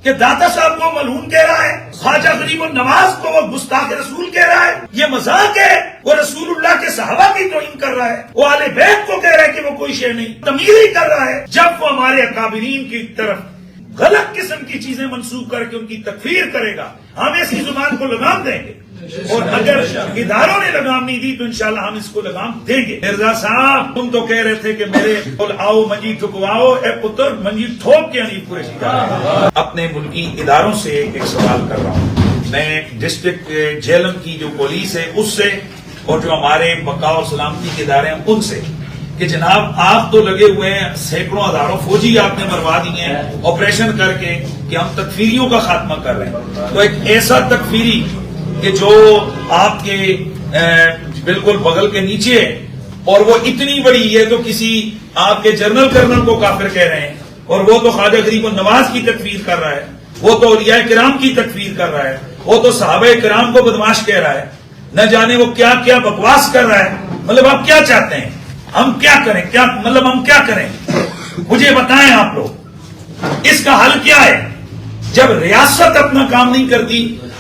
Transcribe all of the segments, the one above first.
کہ داتا صاحب کو ملعون کہہ رہا ہے، خواجہ غریب النواز کو وہ گستاخ رسول کہہ رہا ہے، یہ مذاق ہے، وہ رسول اللہ کے صحابہ کی توہین کر رہا ہے، وہ آل بیت کو کہہ رہا ہے کہ وہ کوئی شے نہیں، تمہید ہی کر رہا ہے، جب وہ ہمارے اکابرین کی طرف غلط قسم کی چیزیں منسوخ کر کے ان کی تکفیر کرے گا، ہم ایسی زبان کو لگام دیں گے، اور اگر اداروں نے لگام نہیں دی تو انشاءاللہ ہم اس کو لگام دیں گے۔ مرزا صاحب تم تو کہہ رہے تھے کہ میرے آؤ منجی ٹھکواؤ، اے پتر منجی ٹھوک کے نہیں پورے اپنے ملکی اداروں سے ایک سوال کر رہا ہوں، میں ڈسٹرکٹ جہلم کی جو پولیس ہے اس سے، اور جو ہمارے بقاء اور سلامتی کے ادارے ہیں ان سے، کہ جناب آپ تو لگے ہوئے ہیں، سینکڑوں ہزاروں فوجی آپ نے مروا دیے ہیں آپریشن کر کے کہ ہم تکفیریوں کا خاتمہ کر رہے ہیں، تو ایک ایسا تکفیری کہ جو آپ کے بالکل بغل کے نیچے ہے اور وہ اتنی بڑی ہے تو کسی آپ کے جنرل کرنل کو کافر کہہ رہے ہیں، اور وہ تو خواجہ غریب النواز کی تکفیر کر رہا ہے، وہ تو اولیاء کرام کی تکفیر کر رہا ہے، وہ تو صحابہ کرام کو بدماش کہہ رہا ہے، نہ جانے وہ کیا کیا بکواس کر رہا ہے۔ مطلب آپ کیا چاہتے ہیں ہم کیا کریں؟ ہم کیا کریں؟ مجھے بتائیں آپ لوگ اس کا حل کیا ہے؟ جب ریاست اپنا کام نہیں کرتی،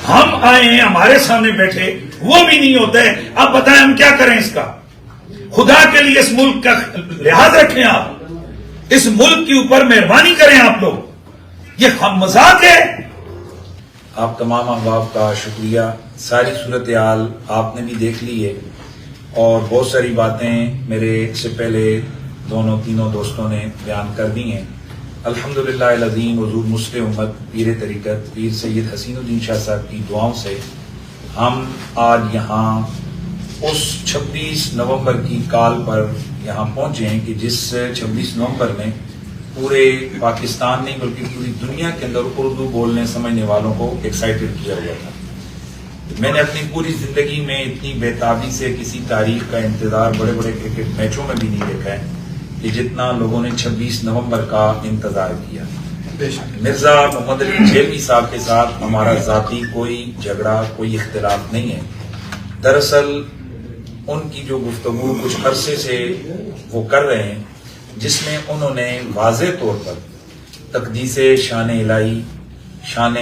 ہم آئے ہیں ہمارے سامنے بیٹھے وہ بھی نہیں ہوتے، اب بتائیں ہم کیا کریں اس کا؟ خدا کے لیے اس ملک کا لحاظ رکھیں، آپ اس ملک کے اوپر مہربانی کریں، آپ لوگ یہ ہم مذاق ہے۔ آپ تمام احباب کا شکریہ، ساری صورتحال آپ نے بھی دیکھ لی ہے اور بہت ساری باتیں میرے سے پہلے دونوں تینوں دوستوں نے بیان کر دی ہیں۔ الحمدللہ العظیم حضور مسلم امت پیر طریقت پیر سید حسین الدین شاہ صاحب کی دعاؤں سے ہم آج یہاں اس 26 نومبر کی کال پر یہاں پہنچے ہیں کہ جس 26 نومبر میں پورے پاکستان نہیں بلکہ پوری دنیا کے اندر اردو بولنے سمجھنے والوں کو ایکسائٹڈ کیا ہوا تھا۔ میں نے اپنی پوری زندگی میں اتنی بےتابی سے کسی تاریخ کا انتظار بڑے بڑے کرکٹ میچوں میں بھی نہیں دیکھا ہے کہ جتنا لوگوں نے 26 نومبر کا انتظار کیا۔ مرزا محمد علی جھیلوی صاحب کے ساتھ ہمارا ذاتی کوئی جھگڑا کوئی اختلاف نہیں ہے، دراصل ان کی جو گفتگو کچھ عرصے سے وہ کر رہے ہیں جس میں انہوں نے واضح طور پر تقدیس شان الہی، شان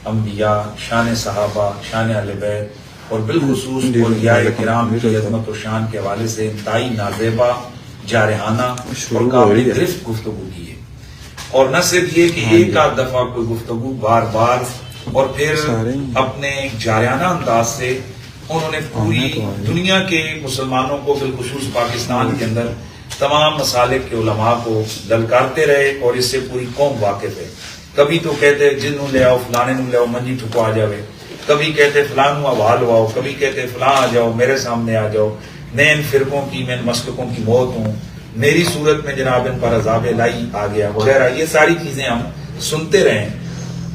انبیاء، شان صحابہ، شان اہل بیت اور بالخصوص اولیاء کرام کی عظمت و شان کے حوالے سے انتہائی نازیبا، جارحانہ اور قابل گرفت گفتگو کی ہے، اور نہ صرف یہ کہ ایک آدھ دفعہ کوئی گفتگو بار بار، اور پھر اپنے جارحانہ انداز سے انہوں نے پوری دنیا کے مسلمانوں کو بالخصوص پاکستان کے اندر تمام مسالک کے علماء کو للکارتے رہے، اور اس سے پوری قوم واقف ہے۔ کبھی تو کہتے جنوں لے آؤ، فلانے نوں لے آؤ منجی ٹھکوا جاوے، کبھی کہتے فلاں نوں حوال ہواؤ، کبھی کہتے فلاں آ جاؤ میرے سامنے آ جاؤ، میں ان فرقوں کی، میں ان مسلکوں کی موت ہوں، میری صورت میں جناب ان پر عذاب الہی آ گیا وغیرہ، یہ ساری چیزیں ہم سنتے رہے،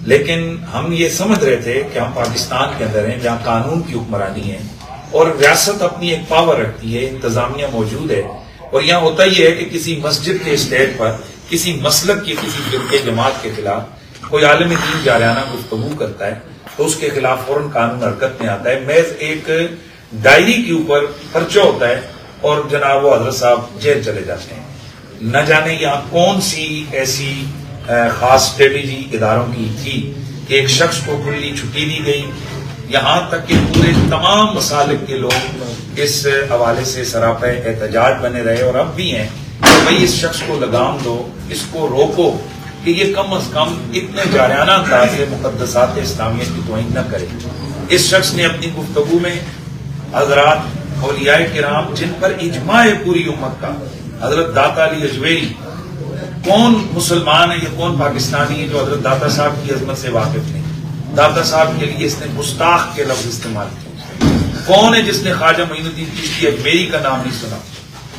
لیکن ہم یہ سمجھ رہے تھے کہ ہم پاکستان کے اندر ہیں جہاں قانون کی حکمرانی ہے اور ریاست اپنی ایک پاور رکھتی ہے، انتظامیہ موجود ہے، اور یہاں ہوتا یہ ہے کہ کسی مسجد کے اسٹیج پر کسی مسلک کی کسی فرقے جماعت کے خلاف کوئی عالم دین جارحانہ گفتگو کرتا ہے تو اس کے خلاف فوراً قانون حرکت میں آتا ہے، محض ایک ڈائری کے اوپر پرچہ ہوتا ہے اور جناب وہ حضرت صاحب جیل چلے جاتے ہیں۔ نہ جانے یہاں کون سی ایسی خاص اسٹریٹجی اداروں کی تھی کہ ایک شخص کو کھلی چھٹی دی گئی، یہاں تک کہ پورے تمام مسالک کے لوگ اس حوالے سے سراپا احتجاج بنے رہے اور اب بھی ہیں کہ بھئی اس شخص کو لگام دو، اس کو روکو کہ یہ کم از کم اتنے جارحانہ انداز سے مقدسات اسلامیہ کی توہین نہ کرے۔ اس شخص نے اپنی گفتگو میں حضرات اولیاء کرام جن پر اجماع ہے پوری امت کا، حضرت داتا علی اجویری، کون مسلمان ہے یا کون پاکستانی ہے جو حضرت داتا صاحب کی عظمت سے واقف نہیں؟ داتا صاحب کے لیے اس نے گستاخ کے لفظ استعمال کیے۔ کون ہے جس نے خواجہ معین الدین چشتی اجمیری کا نام نہیں سنا؟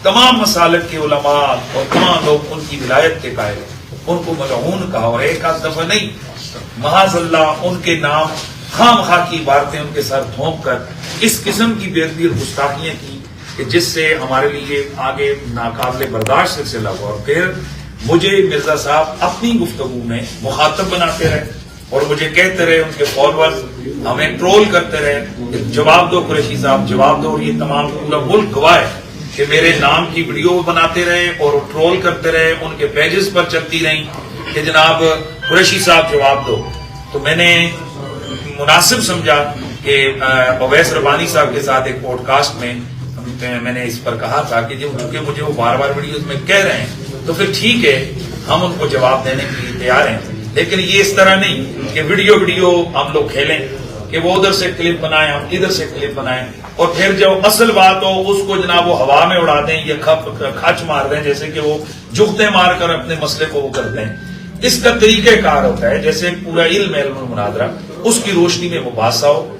تمام مسالک کے علماء اور تمام لوگ ان کی ولایت کے قائل ہیں، ان کو ملعون کہا، اور ایک آدھ دفعہ نہیں، معاذ اللہ ان کے نام خام خواہ کی عبارتیں ان کے ساتھ تھوپ کر اس قسم کی بے ادبی اور گستاخیاں کی کہ جس سے ہمارے لیے آگے ناقابل برداشت سلسلہ ہوا، اور پھر مجھے مرزا صاحب اپنی گفتگو میں مخاطب بناتے رہے اور مجھے کہتے رہے، ان کے فالوورز ہمیں ٹرول کرتے رہے، جواب دو قریشی صاحب جواب دو، اور یہ تمام پورا ملک گواہ ہے کہ میرے نام کی ویڈیو بناتے رہے اور ٹرول کرتے رہے، ان کے پیجز پر چلتی رہیں، کہ جناب قریشی صاحب جواب دو، تو میں نے مناسب سمجھا کہ اویس ربانی صاحب کے ساتھ ایک پوڈ کاسٹ میں نے اس پر کہا تھا کہ چونکہ مجھے وہ بار بار ویڈیوز میں کہہ رہے ہیں تو پھر ٹھیک ہے، ہم ان کو جواب دینے کے لیے تیار ہیں، لیکن یہ اس طرح نہیں کہ ویڈیو ہم لوگ کھیلیں کہ وہ ادھر سے کلپ بنائیں ہم ادھر سے کلپ بنائیں، اور پھر جب اصل بات ہو اس کو جناب وہ ہوا میں اڑا دیں یا کھچ مار دیں، جیسے کہ وہ جگتے مار کر اپنے مسئلے کو وہ کرتے ہیں۔ اس کا طریقہ کار ہوتا ہے جیسے ایک پورا علم المناظرہ، اس کی روشنی میں مباحثہ ہو،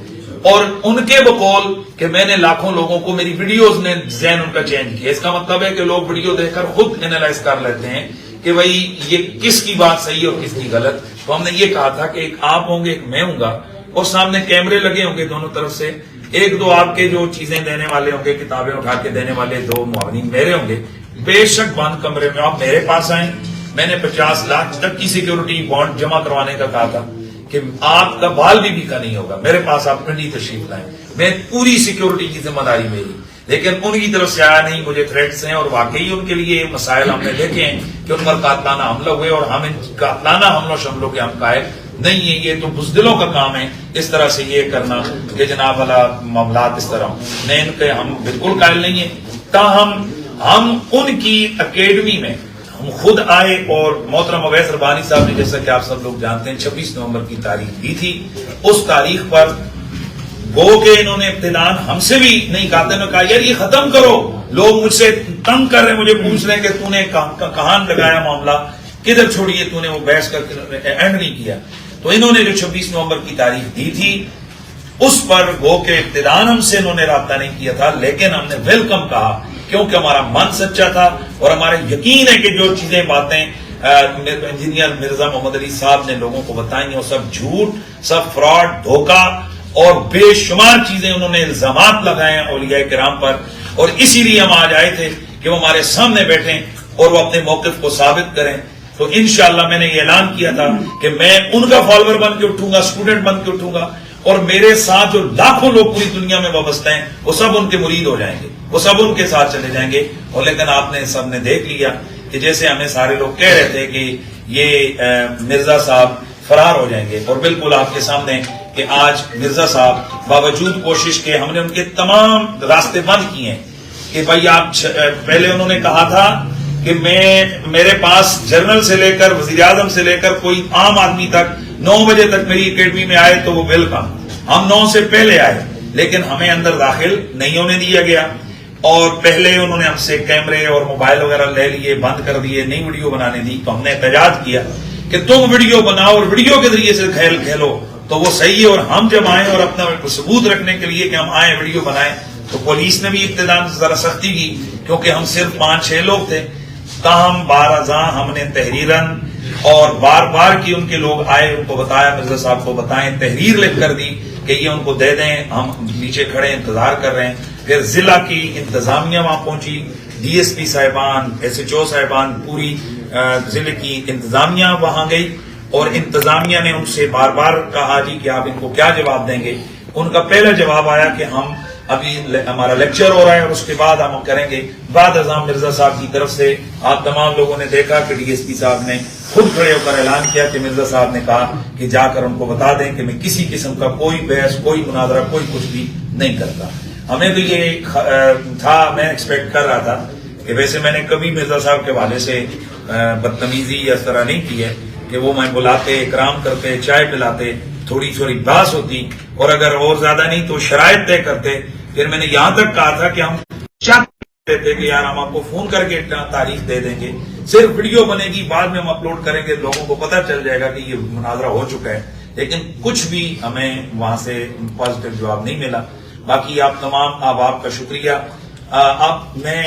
اور ان کے بقول کہ میں نے لاکھوں لوگوں کو میری ویڈیوز نے ذہن ان کا چینج کیا، اس کا مطلب ہے کہ لوگ ویڈیو دیکھ کر خود اینالائز کر لیتے ہیں کہ بھئی یہ کس کی بات صحیح اور کس کی غلط۔ تو ہم نے یہ کہا تھا کہ ایک آپ ہوں گے ایک میں ہوں گا، اور سامنے کیمرے لگے ہوں گے دونوں طرف سے، ایک دو آپ کے جو چیزیں دینے والے ہوں گے، کتابیں اٹھا کے دینے والے دو معاونین میرے ہوں گے، بے شک بند کمرے میں آپ میرے پاس آئیں۔ میں نے 50 لاکھ تک کی سیکیورٹی بانڈ جمع کروانے کا کہا تھا کہ آپ کا بال بھی کا نہیں ہوگا، میرے پاس آپ پنڈی تشریف لائیں، میں پوری سیکیورٹی کی ذمہ داری میری، لیکن ان کی طرف سے آیا نہیں، مجھے تھریٹس ہیں، اور واقعی ان کے لیے مسائل ہم نے دیکھے ہیں کہ ان پر قاتلانہ حملہ ہوئے، اور ہم ان قاتلانہ حملوں شملوں کے ہم قائل نہیں ہیں۔ یہ تو بزدلوں کا کام ہے اس طرح سے یہ کرنا کہ جناب والا معاملات اس طرح نہیں، ان کے ہم بالکل قائل نہیں ہیں۔ تاہم ہم ان کی اکیڈمی میں ہم خود آئے، اور محترم اویس ربانی صاحب نے جیسا کہ آپ سب لوگ جانتے ہیں 26 نومبر کی تاریخ دی تھی، اس تاریخ پر گو کہ انہوں نے ابتداءً ہم سے بھی نہیں کہا تھا، کہا یار یہ ختم کرو، لوگ مجھ سے تنگ کر رہے ہیں، مجھے پوچھ رہے ہیں کہ تو نے کہاں لگایا معاملہ، کدھر چھوڑیے، تو نے وہ بحث کر کے اینڈ نہیں کیا۔ تو انہوں نے جو 26 نومبر کی تاریخ دی تھی اس پر گو کہ ابتداءً ہم سے انہوں نے رابطہ نہیں کیا تھا، لیکن ہم نے ویلکم کہا کیونکہ ہمارا من سچا تھا، اور ہمارا یقین ہے کہ جو چیزیں باتیں انجینئر مرزا محمد علی صاحب نے لوگوں کو بتائیں وہ سب جھوٹ، سب فراڈ، دھوکہ، اور بے شمار چیزیں انہوں نے الزامات لگائے ہیں اولیاء کرام پر، اور اسی لیے ہم آج آئے تھے کہ وہ ہمارے سامنے بیٹھیں اور وہ اپنے موقف کو ثابت کریں۔ تو انشاءاللہ میں نے یہ اعلان کیا تھا کہ میں ان کا فالوور بن کے اٹھوں گا، اسٹوڈنٹ بن کے اٹھوں گا، اور میرے ساتھ جو لاکھوں لوگ پوری دنیا میں وابستہ ہیں وہ سب ان کے مرید ہو جائیں گے، وہ سب ان کے ساتھ چلے جائیں گے۔ اور لیکن آپ نے سب نے دیکھ لیا کہ جیسے ہمیں سارے لوگ کہہ رہے تھے کہ یہ مرزا صاحب فرار ہو جائیں گے، اور بالکل آپ کے سامنے کہ آج مرزا صاحب باوجود کوشش کے ہم نے ان کے تمام راستے بند کیے ہیں کہ بھائی آپ پہلے انہوں نے کہا تھا کہ میرے پاس جنرل سے لے کر وزیر اعظم سے لے کر کوئی عام آدمی تک 9 بجے تک میری اکیڈمی میں آئے تو وہ ویلکم، ہم 9 سے پہلے آئے، لیکن ہمیں اندر داخل نہیں ہونے دیا گیا، اور پہلے انہوں نے ہم سے کیمرے اور موبائل وغیرہ لے لیے، بند کر دیے، نئی ویڈیو بنانے دی۔ تو ہم نے احتجاج کیا کہ تم ویڈیو بناؤ اور ویڈیو کے ذریعے سے کھیلو تو وہ صحیح ہے، اور ہم جب آئیں اور اپنا ثبوت رکھنے کے لیے کہ ہم آئیں ویڈیو بنائیں تو پولیس نے بھی ابتداء ذرا سختی کی کیونکہ ہم صرف 5-6 لوگ تھے، تاہم بارازاں ہم نے تحریراً اور بار بار کی ان کے لوگ آئے، ان کو بتایا، مرزا صاحب کو بتائیں، تحریر لکھ کر دی کہ یہ ان کو دے دیں، ہم نیچے کھڑے انتظار کر رہے ہیں۔ پھر ضلع کی انتظامیہ وہاں پہنچی، ڈی ایس پی صاحبان، ایس ایچ او صاحبان، پوری ضلع کی انتظامیہ وہاں گئی، اور انتظامیہ نے ان سے بار بار کہا جی کہ آپ ان کو کیا جواب دیں گے۔ ان کا پہلا جواب آیا کہ ہم ابھی ہمارا لیکچر ہو رہا ہے اور اس کے بعد ہم کریں گے۔ بعد ازاں مرزا صاحب کی طرف سے آپ تمام لوگوں نے دیکھا کہ ڈی ایس پی صاحب نے خود کھڑے ہو کر اعلان کیا کہ مرزا صاحب نے کہا کہ جا کر ان کو بتا دیں کہ میں کسی قسم کا کوئی بحث، کوئی مناظرہ، کوئی کچھ بھی نہیں کرتا۔ ہمیں بھی یہ تھا، میں ایکسپیکٹ کر رہا تھا کہ ویسے میں نے کبھی مرزا صاحب کے حوالے سے بدتمیزی یا اس طرح نہیں کی ہے کہ وہ میں بلاتے، اکرام کرتے، چائے پلاتے، تھوڑی تھوڑی بحث ہوتی، اور اگر اور زیادہ نہیں تو شرائط طے کرتے۔ پھر میں نے یہاں تک کہا تھا کہ ہم چاہتے تھے کہ یار ہم آپ کو فون کر کے تاریخ دے دیں گے، صرف ویڈیو بنے گی، بعد میں ہم اپلوڈ کریں گے، لوگوں کو پتہ چل جائے گا کہ یہ مناظرہ ہو چکا ہے، لیکن کچھ بھی ہمیں وہاں سے پازیٹو جواب نہیں ملا۔ باقی آپ تمام احباب کا شکریہ۔ اب میں